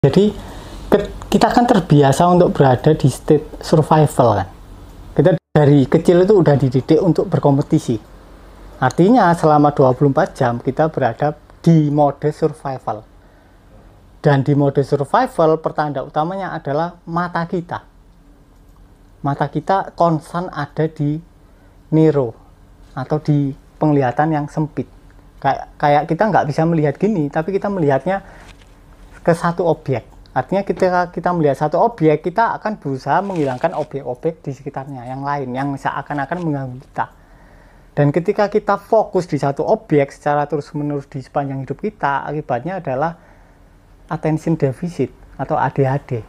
Jadi kita kan terbiasa untuk berada di state survival kan. Kita dari kecil itu udah dididik untuk berkompetisi. Artinya selama 24 jam kita berada di mode survival. Dan di mode survival pertanda utamanya adalah mata kita. Mata kita konstan ada di nero atau di penglihatan yang sempit. Kayak kita nggak bisa melihat gini, tapi kita melihatnya ke satu objek. Artinya ketika kita melihat satu objek, kita akan berusaha menghilangkan objek-objek di sekitarnya yang lain yang seakan-akan mengganggu kita. Dan ketika kita fokus di satu objek secara terus-menerus di sepanjang hidup kita, akibatnya adalah attention deficit atau ADHD.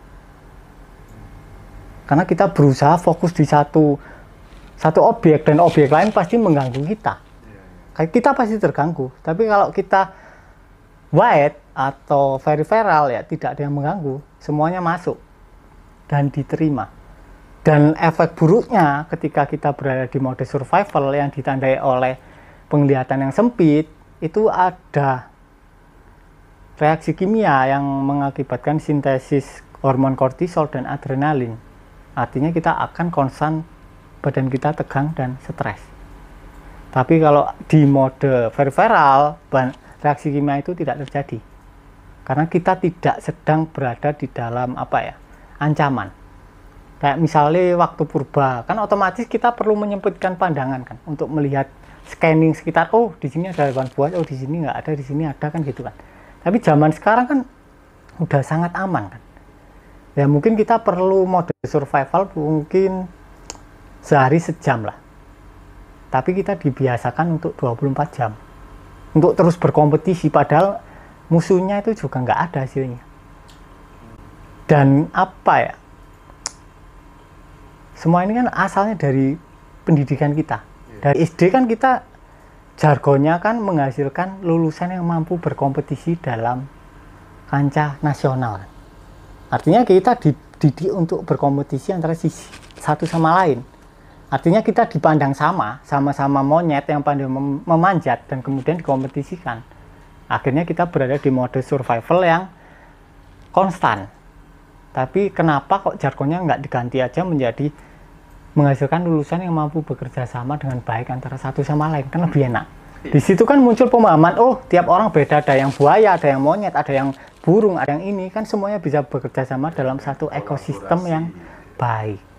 Karena kita berusaha fokus di satu objek dan objek lain pasti mengganggu kita. Kita pasti terganggu. Tapi kalau kita wide atau peripheral, ya tidak ada yang mengganggu, semuanya masuk dan diterima. Dan efek buruknya ketika kita berada di mode survival yang ditandai oleh penglihatan yang sempit, itu ada reaksi kimia yang mengakibatkan sintesis hormon kortisol dan adrenalin. Artinya kita akan konstan badan kita tegang dan stres. Tapi kalau di mode peripheral, reaksi kimia itu tidak terjadi. Karena kita tidak sedang berada di dalam ancaman. Kayak misalnya waktu purba, kan otomatis kita perlu menyempitkan pandangan kan untuk melihat scanning sekitar. Oh, di sini ada hewan buas, oh di sini nggak ada, di sini ada kan gitu kan. Tapi zaman sekarang kan udah sangat aman kan. Ya mungkin kita perlu mode survival mungkin sehari sejam lah. Tapi kita dibiasakan untuk 24 jam. Untuk terus berkompetisi, padahal musuhnya itu juga nggak ada hasilnya. Dan semua ini kan asalnya dari pendidikan kita. Dari SD kan kita jargonnya kan menghasilkan lulusan yang mampu berkompetisi dalam kancah nasional. Artinya kita dididik untuk berkompetisi antara satu sama lain. Artinya kita dipandang sama-sama monyet yang pandai memanjat dan kemudian dikompetisikan. Akhirnya kita berada di mode survival yang konstan. Tapi kenapa kok jargonnya nggak diganti aja menjadi menghasilkan lulusan yang mampu bekerja sama dengan baik antara satu sama lain, kan lebih enak. Di situ kan muncul pemahaman, oh tiap orang beda, ada yang buaya, ada yang monyet, ada yang burung, ada yang ini, kan semuanya bisa bekerja sama dalam satu ekosistem yang baik.